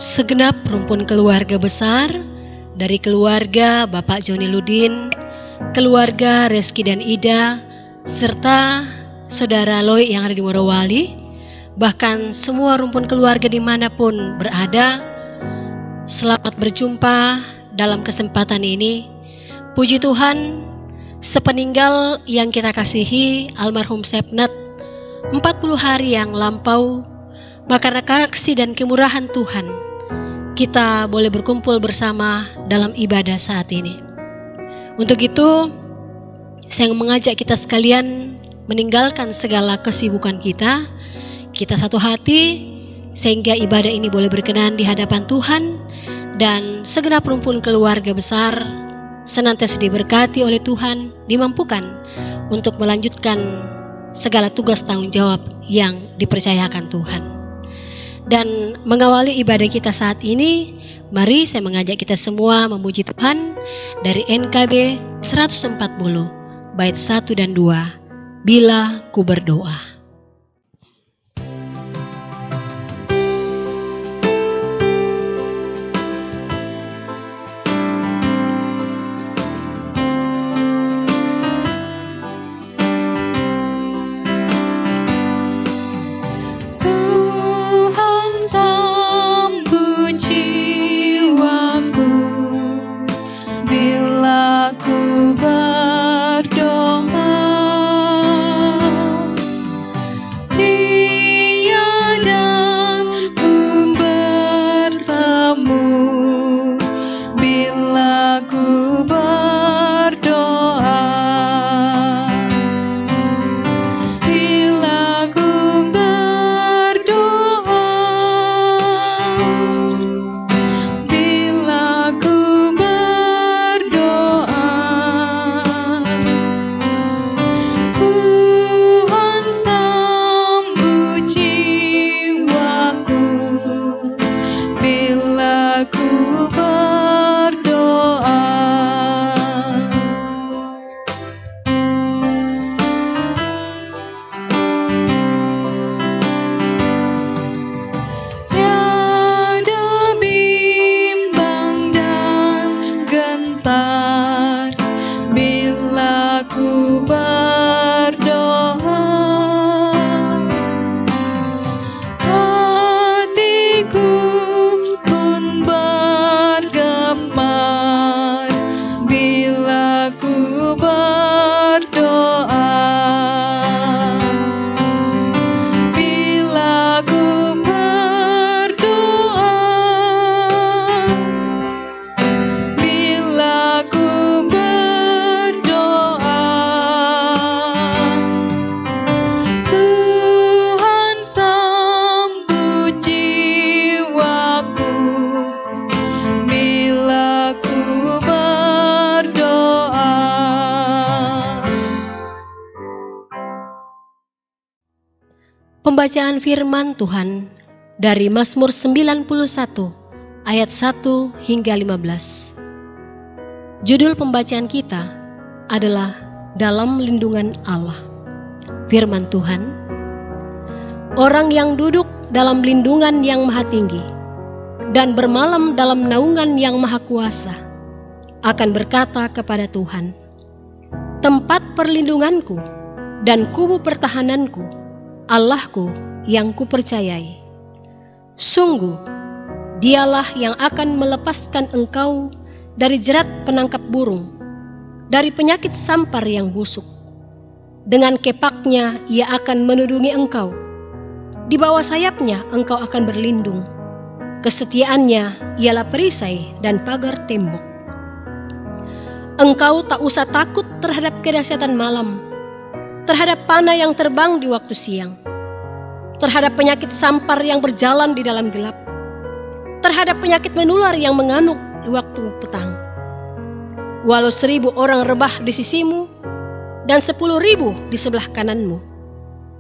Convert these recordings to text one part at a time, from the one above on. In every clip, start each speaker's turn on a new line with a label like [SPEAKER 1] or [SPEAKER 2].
[SPEAKER 1] Segenap rumpun keluarga besar dari keluarga Bapak Joni Ludin, keluarga Reski dan Ida, serta saudara Loy yang ada di Morowali, bahkan semua rumpun keluarga dimanapun berada, selamat berjumpa dalam kesempatan ini. Puji Tuhan, sepeninggal yang kita kasihi almarhum Sepnat 40 hari yang lampau, maka karena kasih dan kemurahan Tuhan, kita boleh berkumpul bersama dalam ibadah saat ini. Untuk itu, saya mengajak kita sekalian meninggalkan segala kesibukan kita satu hati, sehingga ibadah ini boleh berkenan di hadapan Tuhan, dan segenap rumpun keluarga besar senantiasa diberkati oleh Tuhan, dimampukan untuk melanjutkan segala tugas tanggung jawab yang dipercayakan Tuhan. Dan mengawali ibadah kita saat ini, mari saya mengajak kita semua memuji Tuhan dari NKB 140 bait 1 dan 2, Bila Ku Berdoa. Pembacaan firman Tuhan dari Mazmur 91 ayat 1 hingga 15. Judul pembacaan kita adalah Dalam Lindungan Allah. Firman Tuhan, orang yang duduk dalam lindungan yang maha tinggi dan bermalam dalam naungan yang maha kuasa akan berkata kepada Tuhan, tempat perlindunganku dan kubu pertahananku, Allahku yang kupercayai. Sungguh, dialah yang akan melepaskan engkau dari jerat penangkap burung, dari penyakit sampar yang busuk. Dengan kepaknya ia akan menudungi engkau. Di bawah sayapnya engkau akan berlindung. Kesetiaannya ialah perisai dan pagar tembok. Engkau tak usah takut terhadap kedahsyatan malam, terhadap panah yang terbang di waktu siang, terhadap penyakit sampar yang berjalan di dalam gelap, terhadap penyakit menular yang menganuk di waktu petang. Walau 1000 orang rebah di sisimu dan 10.000 di sebelah kananmu,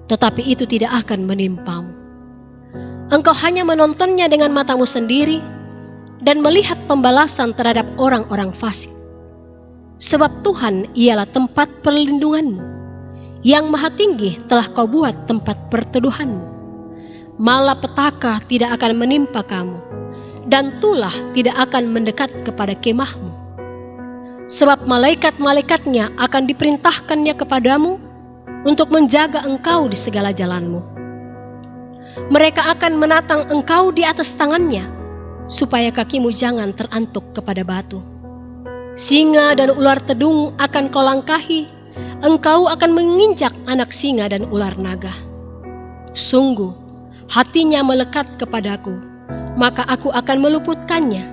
[SPEAKER 1] tetapi itu tidak akan menimpamu. Engkau hanya menontonnya dengan matamu sendiri dan melihat pembalasan terhadap orang-orang fasik. Sebab Tuhan ialah tempat perlindunganmu, yang maha tinggi telah kau buat tempat perteduhanmu. Malapetaka tidak akan menimpa kamu, dan tulah tidak akan mendekat kepada kemahmu. Sebab malaikat-malaikatnya akan diperintahkannya kepadamu untuk menjaga engkau di segala jalanmu. Mereka akan menatang engkau di atas tangannya, supaya kakimu jangan terantuk kepada batu. Singa dan ular tedung akan kau langkahi, engkau akan menginjak anak singa dan ular naga. Sungguh, hatinya melekat kepadaku, maka aku akan meluputkannya.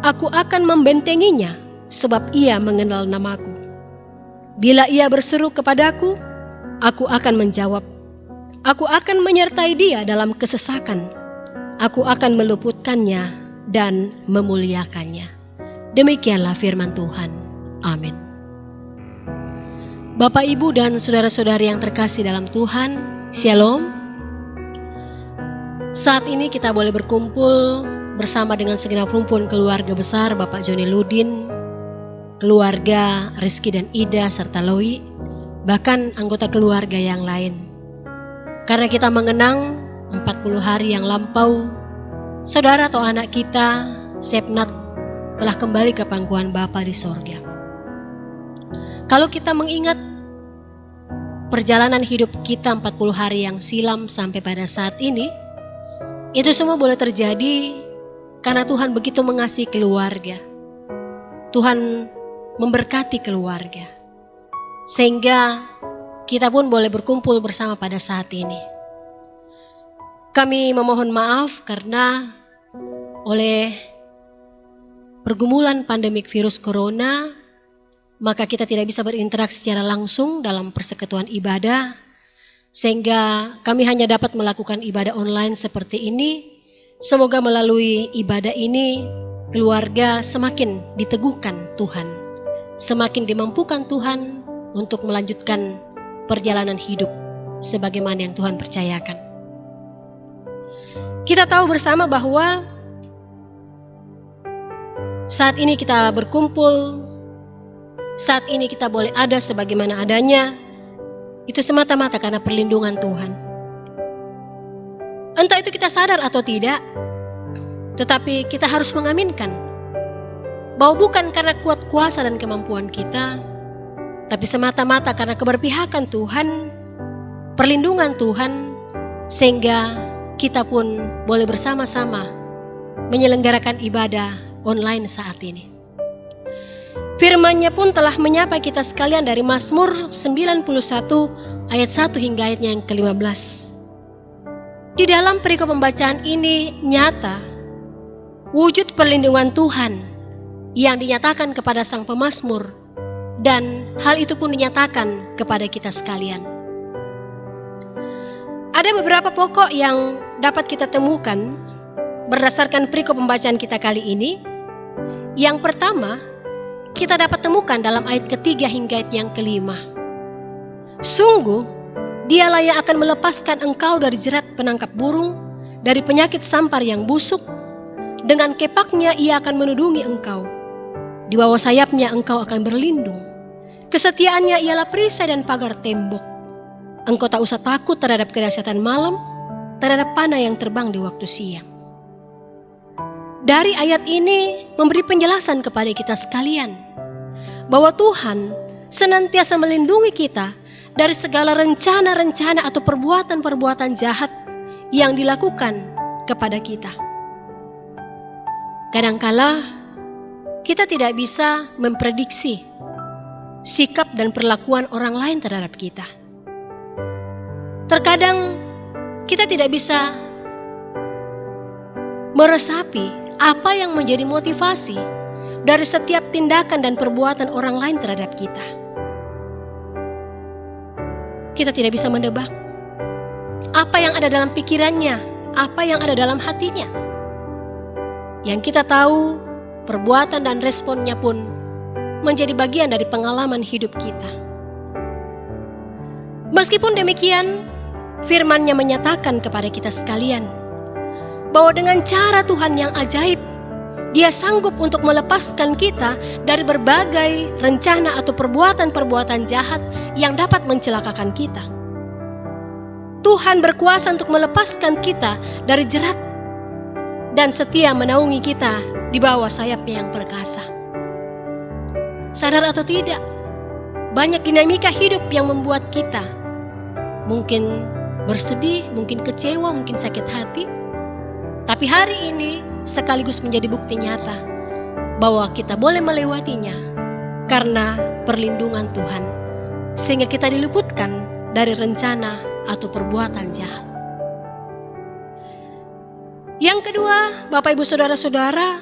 [SPEAKER 1] Aku akan membentenginya, sebab ia mengenal namaku. Bila ia berseru kepadaku, aku akan menjawab. Aku akan menyertai dia dalam kesesakan. Aku akan meluputkannya dan memuliakannya. Demikianlah firman Tuhan. Amin. Bapak, Ibu, dan saudara-saudari yang terkasih dalam Tuhan, Shalom. Saat ini kita boleh berkumpul bersama dengan segenap rumpun keluarga besar Bapak Joni Ludin, keluarga Rizky dan Ida serta Loi, bahkan anggota keluarga yang lain. Karena kita mengenang 40 hari yang lampau, saudara atau anak kita, Sepnat, telah kembali ke pangkuan Bapa di sorga. Kalau kita mengingat perjalanan hidup kita 40 hari yang silam sampai pada saat ini, itu semua boleh terjadi karena Tuhan begitu mengasihi keluarga. Tuhan memberkati keluarga, sehingga kita pun boleh berkumpul bersama pada saat ini. Kami memohon maaf karena oleh pergumulan pandemik virus corona, maka kita tidak bisa berinteraksi secara langsung dalam persekutuan ibadah, sehingga kami hanya dapat melakukan ibadah online seperti ini. Semoga melalui ibadah ini, keluarga semakin diteguhkan Tuhan, semakin dimampukan Tuhan untuk melanjutkan perjalanan hidup sebagaimana yang Tuhan percayakan. Kita tahu bersama bahwa saat ini kita berkumpul, saat ini kita boleh ada sebagaimana adanya, itu semata-mata karena perlindungan Tuhan. Entah itu kita sadar atau tidak, tetapi kita harus mengaminkan bahwa bukan karena kuat kuasa dan kemampuan kita, tapi semata-mata karena keberpihakan Tuhan, perlindungan Tuhan, sehingga kita pun boleh bersama-sama menyelenggarakan ibadah online saat ini. Firman-Nya pun telah menyapa kita sekalian dari Mazmur 91 ayat 1 hingga ayatnya yang ke-15. Di dalam perikop pembacaan ini nyata wujud perlindungan Tuhan yang dinyatakan kepada sang pemazmur, dan hal itu pun dinyatakan kepada kita sekalian. Ada beberapa pokok yang dapat kita temukan berdasarkan perikop pembacaan kita kali ini. Yang pertama, kita dapat temukan dalam ayat ketiga hingga ayat yang kelima. Sungguh, Dialah yang akan melepaskan engkau dari jerat penangkap burung, dari penyakit sampar yang busuk. Dengan kepaknya Ia akan menudungi engkau. Di bawah sayapnya engkau akan berlindung. Kesetiaannya ialah perisai dan pagar tembok. Engkau tak usah takut terhadap kedahsyatan malam, terhadap panah yang terbang di waktu siang. Dari ayat ini memberi penjelasan kepada kita sekalian bahwa Tuhan senantiasa melindungi kita dari segala rencana-rencana atau perbuatan-perbuatan jahat yang dilakukan kepada kita. Kadangkala kita tidak bisa memprediksi sikap dan perlakuan orang lain terhadap kita. Terkadang kita tidak bisa meresapi apa yang menjadi motivasi dari setiap tindakan dan perbuatan orang lain terhadap kita. Kita tidak bisa menebak apa yang ada dalam pikirannya, apa yang ada dalam hatinya. Yang kita tahu, perbuatan dan responnya pun menjadi bagian dari pengalaman hidup kita. Meskipun demikian, firman-Nya menyatakan kepada kita sekalian bahwa dengan cara Tuhan yang ajaib, Dia sanggup untuk melepaskan kita dari berbagai rencana atau perbuatan-perbuatan jahat yang dapat mencelakakan kita. Tuhan berkuasa untuk melepaskan kita dari jerat, dan setia menaungi kita di bawah sayapnya yang perkasa. Sadar atau tidak, banyak dinamika hidup yang membuat kita mungkin bersedih, mungkin kecewa, mungkin sakit hati. Tapi hari ini sekaligus menjadi bukti nyata bahwa kita boleh melewatinya karena perlindungan Tuhan, sehingga kita diluputkan dari rencana atau perbuatan jahat. Yang kedua, Bapak Ibu Saudara-saudara,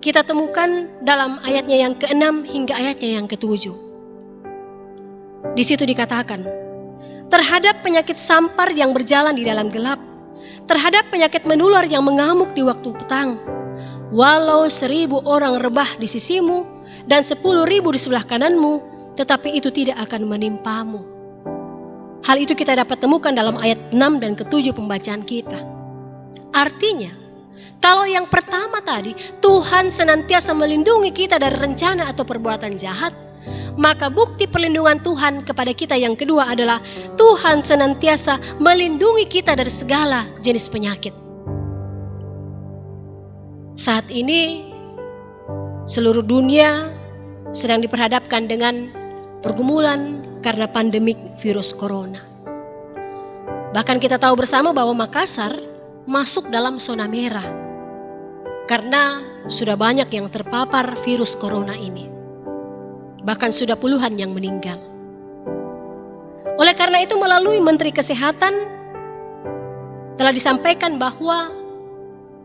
[SPEAKER 1] kita temukan dalam ayatnya yang ke-6 hingga ayatnya yang ke-7. Di situ dikatakan, terhadap penyakit sampar yang berjalan di dalam gelap, terhadap penyakit menular yang mengamuk di waktu petang, walau 1000 orang rebah di sisimu dan 10.000 di sebelah kananmu, tetapi itu tidak akan menimpamu. Hal itu kita dapat temukan dalam ayat 6 dan ke-7 pembacaan kita. Artinya, kalau yang pertama tadi, Tuhan senantiasa melindungi kita dari rencana atau perbuatan jahat, maka bukti perlindungan Tuhan kepada kita yang kedua adalah Tuhan senantiasa melindungi kita dari segala jenis penyakit. Saat ini, seluruh dunia sedang diperhadapkan dengan pergumulan karena pandemik virus corona. Bahkan kita tahu bersama bahwa Makassar masuk dalam zona merah karena sudah banyak yang terpapar virus corona ini. Bahkan sudah puluhan yang meninggal. Oleh karena itu melalui Menteri Kesehatan telah disampaikan bahwa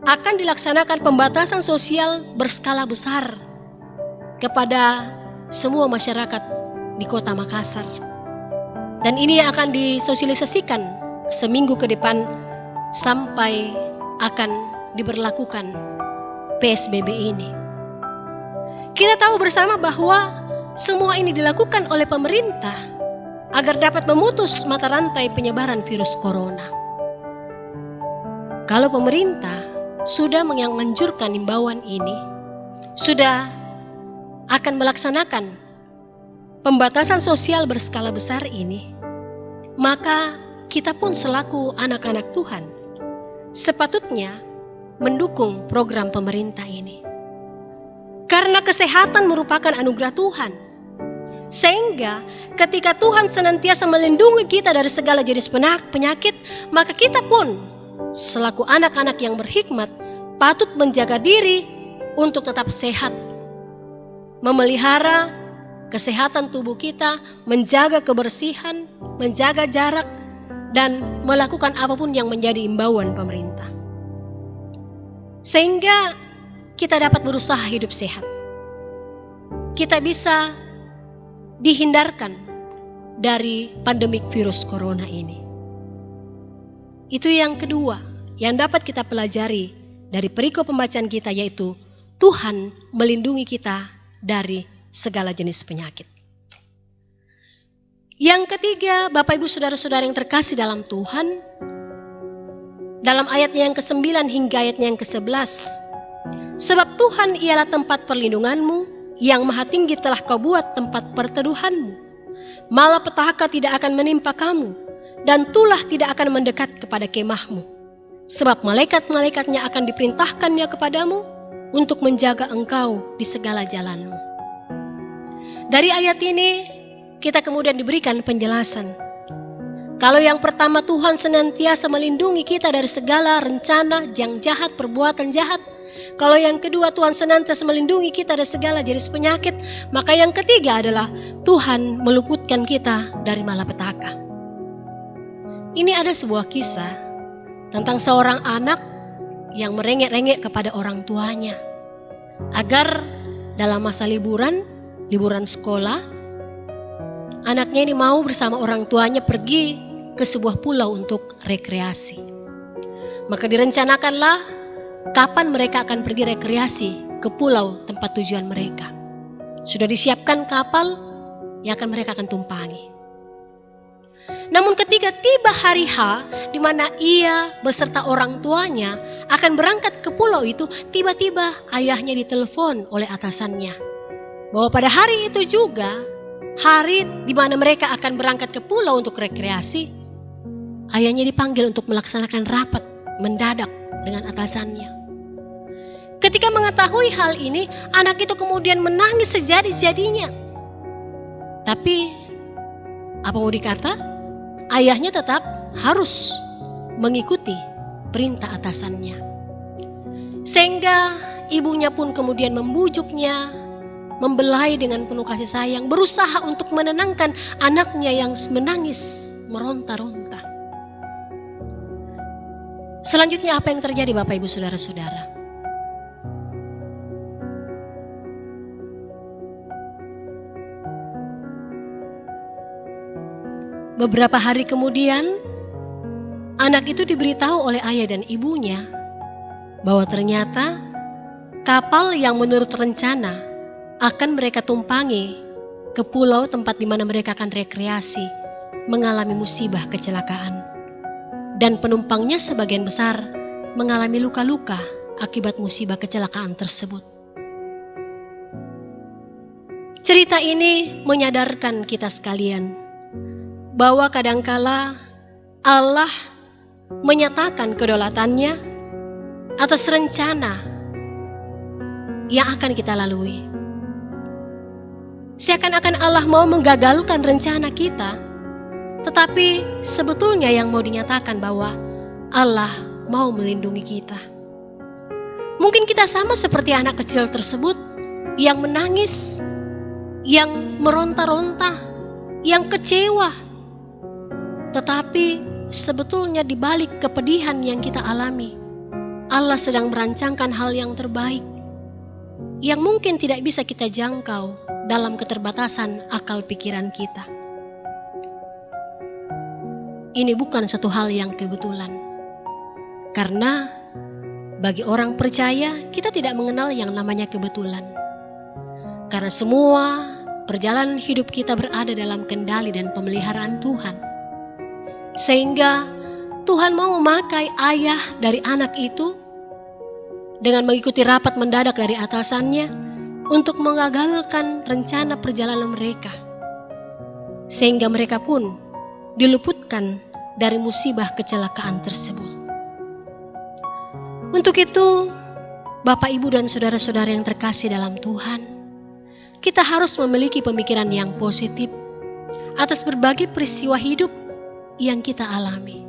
[SPEAKER 1] akan dilaksanakan pembatasan sosial berskala besar kepada semua masyarakat di kota Makassar. Dan ini akan disosialisasikan seminggu ke depan sampai akan diberlakukan PSBB ini. Kita tahu bersama bahwa semua ini dilakukan oleh pemerintah agar dapat memutus mata rantai penyebaran virus corona. Kalau pemerintah sudah menganjurkan imbauan ini, sudah akan melaksanakan pembatasan sosial berskala besar ini, maka kita pun selaku anak-anak Tuhan sepatutnya mendukung program pemerintah ini. Karena kesehatan merupakan anugerah Tuhan. Sehingga ketika Tuhan senantiasa melindungi kita dari segala jenis penyakit, maka kita pun selaku anak-anak yang berhikmat patut menjaga diri untuk tetap sehat. Memelihara kesehatan tubuh kita, menjaga kebersihan, menjaga jarak, dan melakukan apapun yang menjadi imbauan pemerintah. Sehingga kita dapat berusaha hidup sehat. Kita bisa dihindarkan dari pandemik virus corona ini. Itu yang kedua yang dapat kita pelajari dari perikop pembacaan kita, yaitu Tuhan melindungi kita dari segala jenis penyakit. Yang ketiga, Bapak Ibu Saudara-saudara yang terkasih dalam Tuhan, dalam ayatnya yang ke-9 hingga ayatnya yang ke-11, sebab Tuhan ialah tempat perlindunganmu, yang maha tinggi telah kau buat tempat perteduhanmu. Malapetaka tidak akan menimpa kamu, dan tulah tidak akan mendekat kepada kemahmu. Sebab malaikat-malaikatnya akan diperintahkannya kepadamu untuk menjaga engkau di segala jalanmu. Dari ayat ini kita kemudian diberikan penjelasan. Kalau yang pertama, Tuhan senantiasa melindungi kita dari segala rencana yang jahat, perbuatan jahat. Kalau yang kedua, Tuhan senantiasa melindungi kita dari segala jenis penyakit. Maka yang ketiga adalah Tuhan meluputkan kita dari malapetaka. Ini ada sebuah kisah tentang seorang anak yang merengek-rengek kepada orang tuanya agar dalam masa liburan sekolah, anaknya ini mau bersama orang tuanya pergi ke sebuah pulau untuk rekreasi. Maka direncanakanlah kapan mereka akan pergi rekreasi ke pulau tempat tujuan mereka. Sudah disiapkan kapal yang mereka akan tumpangi. Namun ketika tiba hari H, di mana ia beserta orang tuanya akan berangkat ke pulau itu, tiba-tiba ayahnya ditelepon oleh atasannya bahwa pada hari itu juga, hari di mana mereka akan berangkat ke pulau untuk rekreasi, ayahnya dipanggil untuk melaksanakan rapat mendadak dengan atasannya. Ketika mengetahui hal ini, anak itu kemudian menangis sejadi-jadinya. Tapi apa mau dikata? Ayahnya tetap harus mengikuti perintah atasannya. Sehingga ibunya pun kemudian membujuknya, membelai dengan penuh kasih sayang, berusaha untuk menenangkan anaknya yang menangis meronta-ronta. Selanjutnya apa yang terjadi Bapak Ibu Saudara-saudara? Beberapa hari kemudian, anak itu diberitahu oleh ayah dan ibunya bahwa ternyata kapal yang menurut rencana akan mereka tumpangi ke pulau tempat di mana mereka akan rekreasi mengalami musibah kecelakaan. Dan penumpangnya sebagian besar mengalami luka-luka akibat musibah kecelakaan tersebut. Cerita ini menyadarkan kita sekalian bahwa kadangkala Allah menyatakan kedaulatannya atas rencana yang akan kita lalui. Seakan-akan Allah mau menggagalkan rencana kita, tetapi sebetulnya yang mau dinyatakan bahwa Allah mau melindungi kita. Mungkin kita sama seperti anak kecil tersebut yang menangis, yang meronta-ronta, yang kecewa. Tetapi sebetulnya di balik kepedihan yang kita alami, Allah sedang merancangkan hal yang terbaik yang mungkin tidak bisa kita jangkau dalam keterbatasan akal pikiran kita. Ini bukan satu hal yang kebetulan. Karena bagi orang percaya, kita tidak mengenal yang namanya kebetulan. Karena semua perjalanan hidup kita berada dalam kendali dan pemeliharaan Tuhan. Sehingga Tuhan mau memakai ayah dari anak itu dengan mengikuti rapat mendadak dari atasannya untuk mengagalkan rencana perjalanan mereka. Sehingga mereka pun diluputkan dari musibah kecelakaan tersebut. Untuk itu, Bapak, Ibu, dan saudara-saudara yang terkasih dalam Tuhan, kita harus memiliki pemikiran yang positif atas berbagai peristiwa hidup yang kita alami,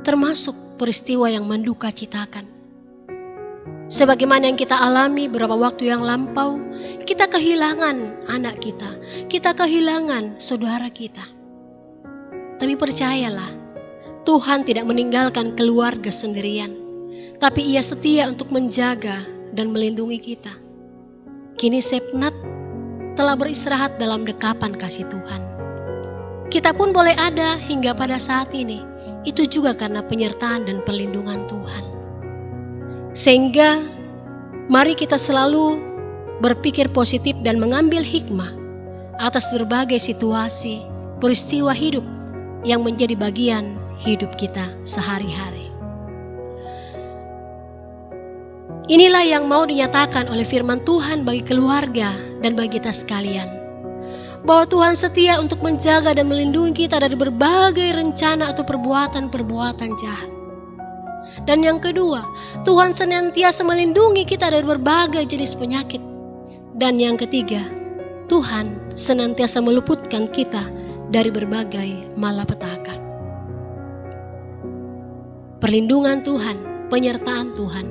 [SPEAKER 1] termasuk peristiwa yang menduka citakan. Sebagaimana yang kita alami beberapa waktu yang lampau, kita kehilangan anak kita kehilangan saudara kita. Tapi percayalah, Tuhan tidak meninggalkan keluarga sendirian, tapi Ia setia untuk menjaga dan melindungi kita. Kini Sepnat telah beristirahat dalam dekapan kasih Tuhan. Kita pun boleh ada hingga pada saat ini, itu juga karena penyertaan dan perlindungan Tuhan. Sehingga mari kita selalu berpikir positif dan mengambil hikmah atas berbagai situasi, peristiwa hidup yang menjadi bagian hidup kita sehari-hari. Inilah yang mau dinyatakan oleh firman Tuhan bagi keluarga dan bagi kita sekalian. Bahwa Tuhan setia untuk menjaga dan melindungi kita dari berbagai rencana atau perbuatan-perbuatan jahat. Dan yang kedua, Tuhan senantiasa melindungi kita dari berbagai jenis penyakit. Dan yang ketiga, Tuhan senantiasa meluputkan kita dari berbagai malapetaka. Perlindungan Tuhan, penyertaan Tuhan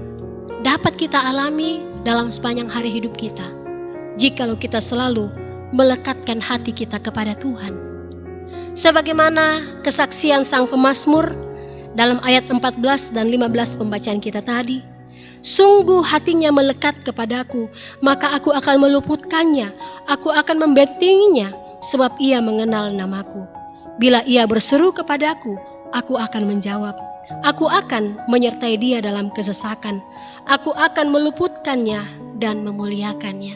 [SPEAKER 1] dapat kita alami dalam sepanjang hari hidup kita, jikalau kita selalu melekatkan hati kita kepada Tuhan. Sebagaimana kesaksian sang pemazmur dalam ayat 14 dan 15 pembacaan kita tadi, sungguh hatinya melekat kepadaku, maka aku akan meluputkannya, aku akan membentenginya, sebab ia mengenal namaku. Bila ia berseru kepadaku, aku akan menjawab. Aku akan menyertai dia dalam kesesakan, aku akan meluputkannya dan memuliakannya.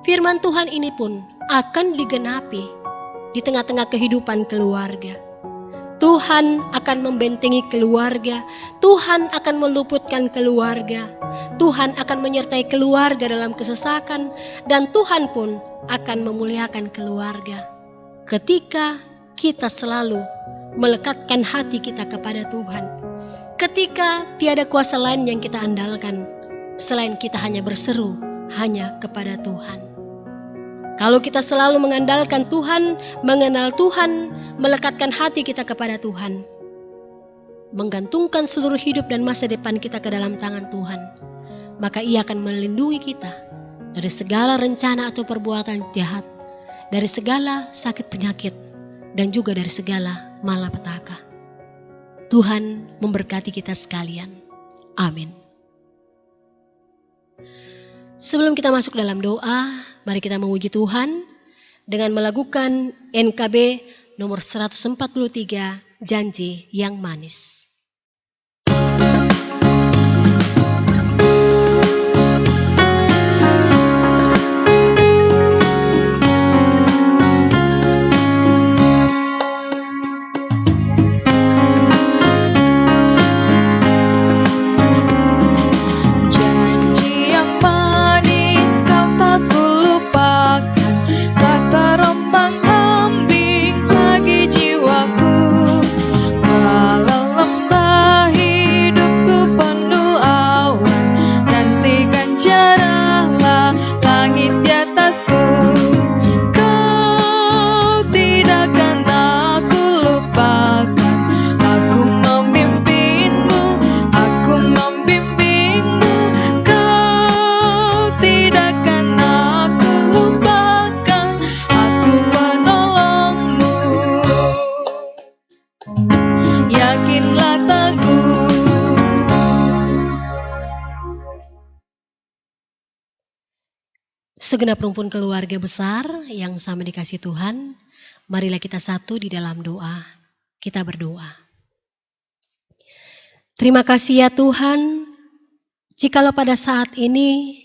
[SPEAKER 1] Firman Tuhan ini pun akan digenapi di tengah-tengah kehidupan keluarga. Tuhan akan membentengi keluarga, Tuhan akan meluputkan keluarga, Tuhan akan menyertai keluarga dalam kesesakan, dan Tuhan pun akan memuliakan keluarga. Ketika kita selalu melekatkan hati kita kepada Tuhan, ketika tiada kuasa lain yang kita andalkan, selain kita hanya berseru hanya kepada Tuhan. Kalau kita selalu mengandalkan Tuhan, mengenal Tuhan, melekatkan hati kita kepada Tuhan, menggantungkan seluruh hidup dan masa depan kita ke dalam tangan Tuhan, maka Ia akan melindungi kita dari segala rencana atau perbuatan jahat, dari segala sakit penyakit, dan juga dari segala malapetaka. Tuhan memberkati kita sekalian. Amin. Sebelum kita masuk dalam doa, mari kita memuji Tuhan dengan melakukan NKB nomor 143, Janji yang Manis. Segenap rumpun keluarga besar yang sama dikasih Tuhan, marilah kita satu di dalam doa. Kita berdoa. Terima kasih ya Tuhan, jikalau pada saat ini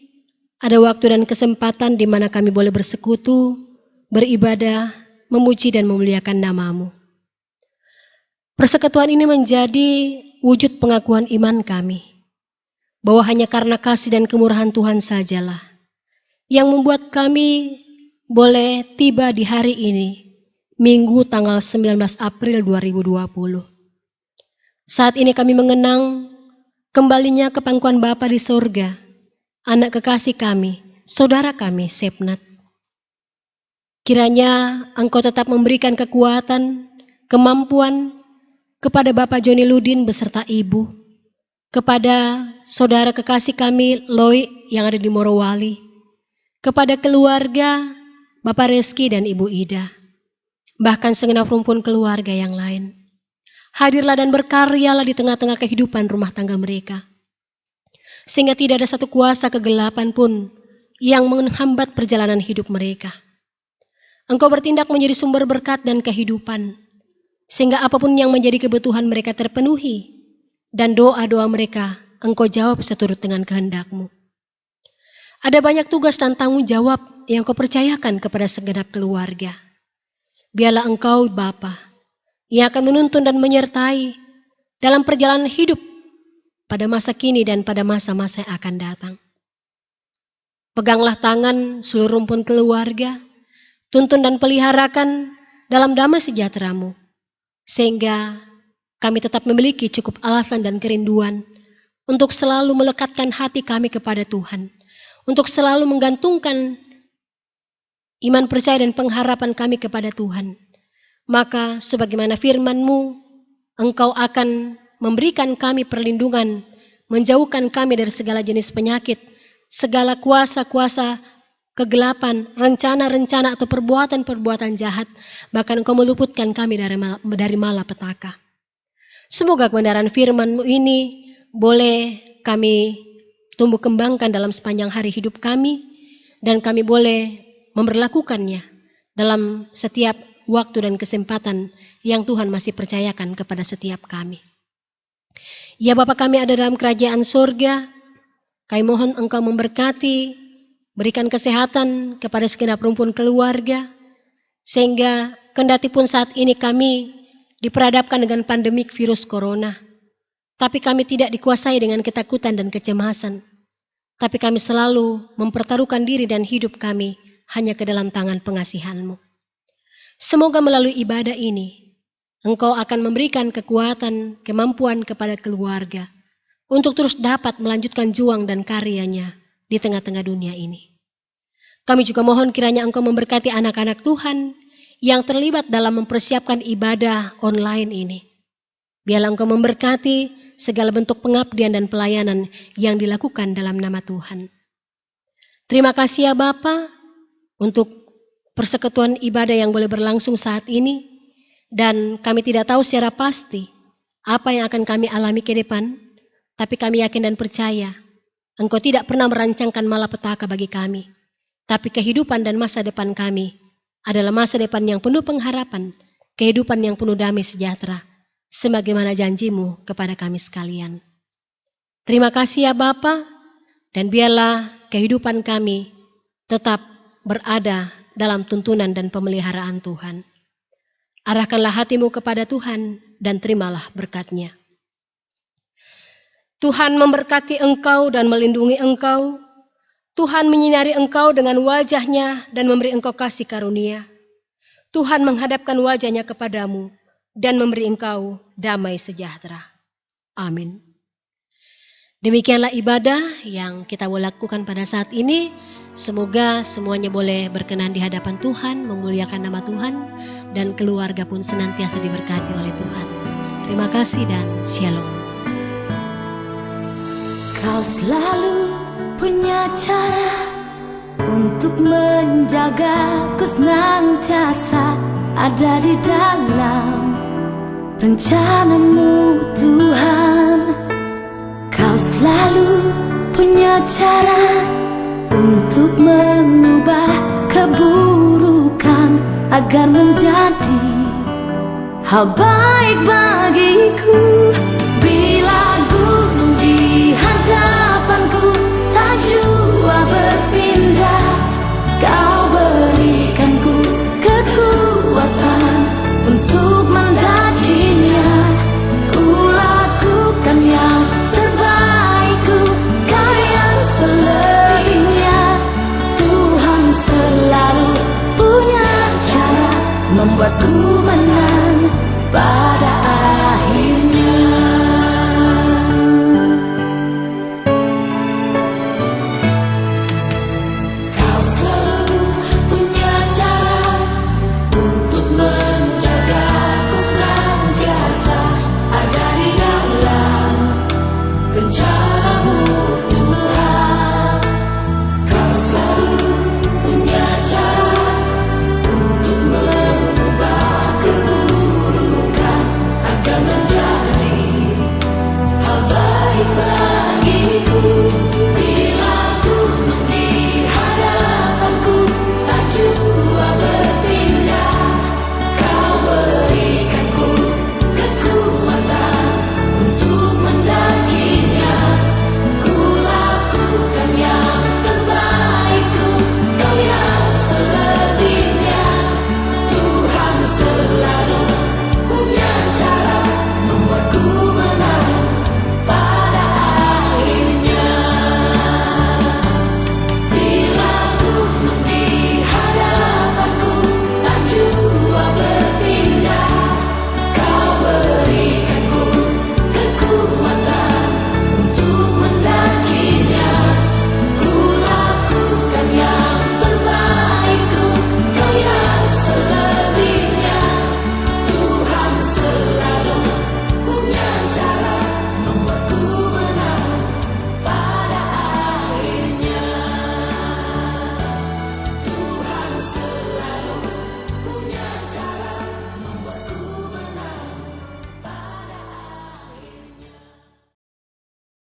[SPEAKER 1] ada waktu dan kesempatan di mana kami boleh bersekutu, beribadah, memuji dan memuliakan nama-Mu. Persekutuan ini menjadi wujud pengakuan iman kami, bahwa hanya karena kasih dan kemurahan Tuhan sajalah yang membuat kami boleh tiba di hari ini, Minggu tanggal 19 April 2020. Saat ini kami mengenang kembalinya ke pangkuan Bapa di sorga, anak kekasih kami, saudara kami, Sepnat. Kiranya Engkau tetap memberikan kekuatan, kemampuan kepada Bapak Joni Ludin beserta Ibu, kepada saudara kekasih kami, Loy yang ada di Morowali, kepada keluarga Bapak Reski dan Ibu Ida, bahkan segenap rumpun keluarga yang lain. Hadirlah dan berkaryalah di tengah-tengah kehidupan rumah tangga mereka, sehingga tidak ada satu kuasa kegelapan pun yang menghambat perjalanan hidup mereka. Engkau bertindak menjadi sumber berkat dan kehidupan, sehingga apapun yang menjadi kebutuhan mereka terpenuhi, dan doa-doa mereka Engkau jawab seturut dengan kehendak-Mu. Ada banyak tugas dan tanggung jawab yang Kau percayakan kepada segenap keluarga. Biarlah Engkau Bapa yang akan menuntun dan menyertai dalam perjalanan hidup pada masa kini dan pada masa-masa yang akan datang. Peganglah tangan seluruh rumpun keluarga, tuntun dan peliharakan dalam damai sejahtera-Mu, sehingga kami tetap memiliki cukup alasan dan kerinduan untuk selalu melekatkan hati kami kepada Tuhan, untuk selalu menggantungkan iman percaya dan pengharapan kami kepada Tuhan. Maka sebagaimana firman-Mu, Engkau akan memberikan kami perlindungan, menjauhkan kami dari segala jenis penyakit, segala kuasa-kuasa kegelapan, rencana-rencana atau perbuatan-perbuatan jahat, bahkan Engkau meluputkan kami dari malapetaka. Semoga kebenaran firman-Mu ini boleh kami tumbuh kembangkan dalam sepanjang hari hidup kami, dan kami boleh memberlakukannya dalam setiap waktu dan kesempatan yang Tuhan masih percayakan kepada setiap kami. Ya Bapa kami ada dalam kerajaan surga, kami mohon Engkau memberkati, berikan kesehatan kepada segenap rumpun keluarga, sehingga kendati pun saat ini kami diperhadapkan dengan pandemik virus corona, tapi kami tidak dikuasai dengan ketakutan dan kecemasan, tapi kami selalu mempertaruhkan diri dan hidup kami hanya ke dalam tangan pengasihan-Mu. Semoga melalui ibadah ini, Engkau akan memberikan kekuatan, kemampuan kepada keluarga, untuk terus dapat melanjutkan juang dan karyanya di tengah-tengah dunia ini. Kami juga mohon kiranya Engkau memberkati anak-anak Tuhan yang terlibat dalam mempersiapkan ibadah online ini. Biarlah Engkau memberkati segala bentuk pengabdian dan pelayanan yang dilakukan dalam nama Tuhan. Terima kasih ya Bapa untuk persekutuan ibadah yang boleh berlangsung saat ini, dan kami tidak tahu secara pasti apa yang akan kami alami ke depan, tapi kami yakin dan percaya Engkau tidak pernah merancangkan malapetaka bagi kami, tapi kehidupan dan masa depan kami adalah masa depan yang penuh pengharapan, kehidupan yang penuh damai sejahtera, sebagaimana janji-Mu kepada kami sekalian. Terima kasih ya Bapa, dan biarlah kehidupan kami tetap berada dalam tuntunan dan pemeliharaan Tuhan. Arahkanlah hatimu kepada Tuhan dan terimalah berkat-Nya. Tuhan memberkati engkau dan melindungi engkau. Tuhan menyinari engkau dengan wajah-Nya dan memberi engkau kasih karunia. Tuhan menghadapkan wajah-Nya kepadamu dan memberi engkau damai sejahtera. Amin. Demikianlah ibadah yang kita boleh lakukan pada saat ini. Semoga semuanya boleh berkenan di hadapan Tuhan, memuliakan nama Tuhan, dan keluarga pun senantiasa diberkati oleh Tuhan. Terima kasih dan shalom.
[SPEAKER 2] Kau selalu punya cara untuk menjagaku, senantiasa ada di dalam rencana-Mu Tuhan. Kau selalu punya cara untuk mengubah keburukan agar menjadi hal baik bagiku. Bila gunung di hadapanku tak jua berpindah, Kau berikanku kekuatan untuk mendakinya. Ku lakukan yang terbaikku, Kau yang selebihnya. Tuhan selalu punya cara membuatku menang.